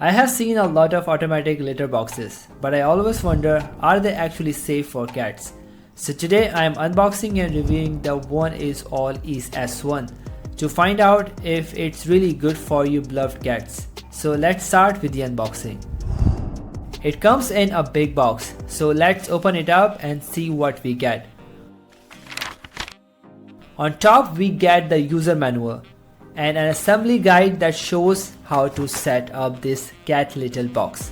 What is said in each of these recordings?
I have seen a lot of automatic litter boxes, but I always wonder, are they actually safe for cats? So today I am unboxing and reviewing the OneIsAll Ease S1 to find out if it's really good for you beloved cats. So let's start with the unboxing. It comes in a big box, so let's open it up and see what we get. On top we get the user manual and an assembly guide that shows how to set up this cat litter box.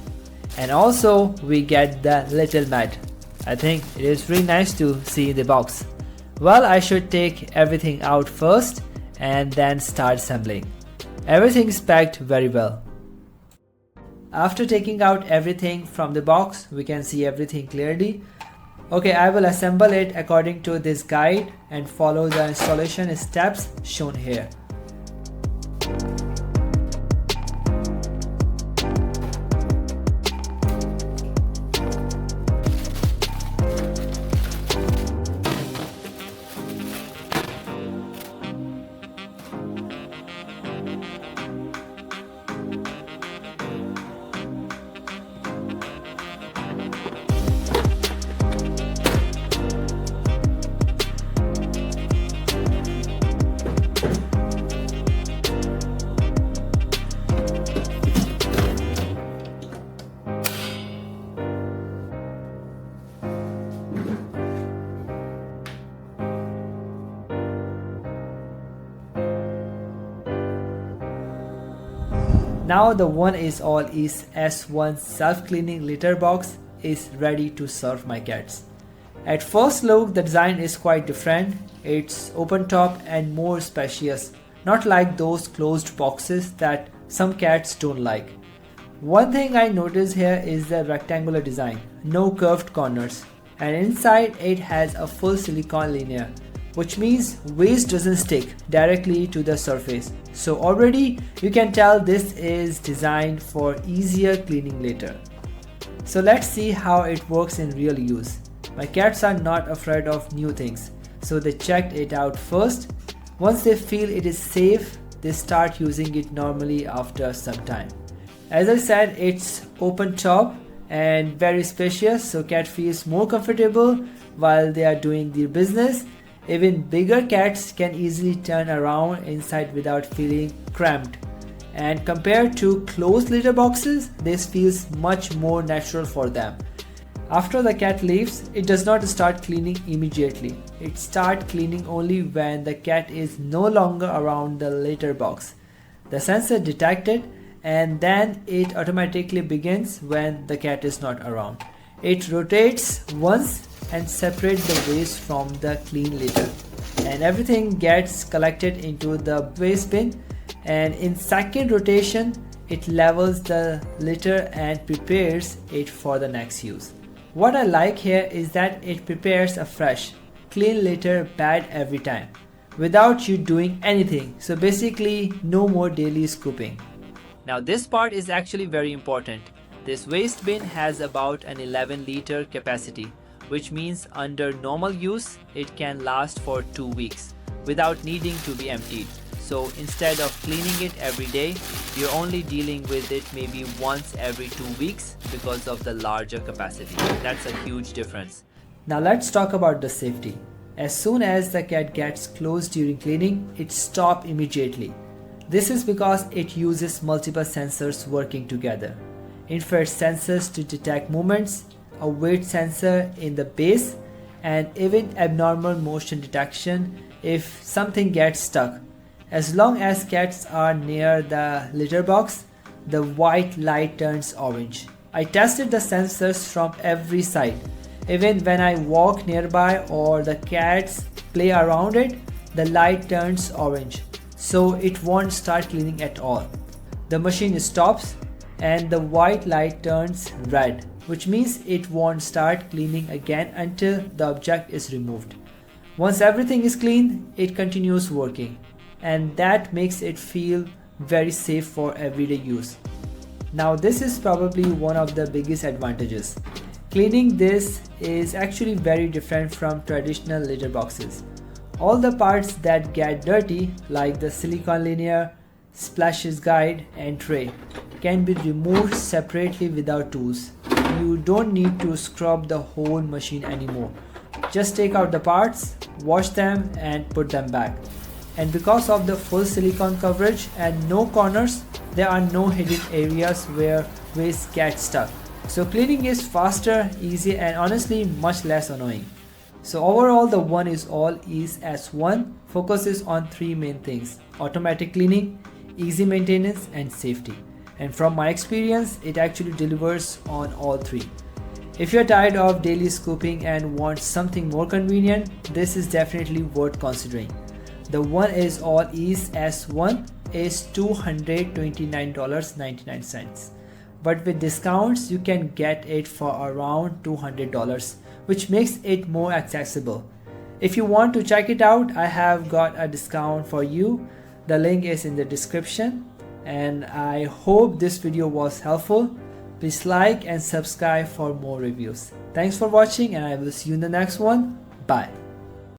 And also we get the little mat. I think it is really nice to see in the box. Well, I should take everything out first and then start assembling. Everything is packed very well. After taking out everything from the box, we can see everything clearly. Okay, I will assemble it according to this guide and follow the installation steps shown here. Now the OneIsAll Ease S1 self-cleaning litter box is ready to serve my cats. At first look, the design is quite different. It's open top and more spacious, not like those closed boxes that some cats don't like. One thing I noticed here is the rectangular design, no curved corners, and inside it has a full silicone linear, which means waste doesn't stick directly to the surface. So already you can tell this is designed for easier cleaning later. So let's see how it works in real use. My cats are not afraid of new things, so they checked it out first. Once they feel it is safe, they start using it normally after some time. As I said, it's open top and very spacious, so cat feels more comfortable while they are doing their business. Even bigger cats can easily turn around inside without feeling cramped. And compared to closed litter boxes, this feels much more natural for them. After the cat leaves, it does not start cleaning immediately. It starts cleaning only when the cat is no longer around the litter box. The sensor detects it and then it automatically begins when the cat is not around. It rotates once and separate the waste from the clean litter, and everything gets collected into the waste bin, and in second rotation it levels the litter and prepares it for the next use. What I like here is that it prepares a fresh, clean litter bed every time without you doing anything, so basically no more daily scooping. Now this part is actually very important. This waste bin has about an 11-liter capacity, which means under normal use, it can last for 2 weeks without needing to be emptied. So instead of cleaning it every day, you're only dealing with it maybe once every 2 weeks because of the larger capacity. That's a huge difference. Now let's talk about the safety. As soon as the cat gets close during cleaning, it stops immediately. This is because it uses multiple sensors working together. Infrared sensors to detect movements, a weight sensor in the base, and even abnormal motion detection if something gets stuck. As long as cats are near the litter box, the white light turns orange. I tested the sensors from every side. Even when I walk nearby or the cats play around it, the light turns orange, so it won't start cleaning at all. The machine stops and the white light turns red, which means it won't start cleaning again until the object is removed. Once everything is clean, it continues working, and that makes it feel very safe for everyday use. Now this is probably one of the biggest advantages. Cleaning this is actually very different from traditional litter boxes. All the parts that get dirty, like the silicone linear, splashes guide and tray, can be removed separately without tools. You don't need to scrub the whole machine anymore. Just take out the parts, wash them and put them back. And because of the full silicone coverage and no corners, there are no hidden areas where waste gets stuck. So cleaning is faster, easy and honestly much less annoying. So overall, the OneIsAll Ease S1 focuses on three main things: automatic cleaning, easy maintenance and safety. And from my experience, it actually delivers on all three. If you're tired of daily scooping and want something more convenient, this is definitely worth considering. The OneIsAll Ease S1 is $229.99. But with discounts, you can get it for around $200, which makes it more accessible. If you want to check it out, I have got a discount for you. The link is in the description. And I hope this video was helpful. Please like and subscribe for more reviews. Thanks for watching and I will see you in the next one. Bye.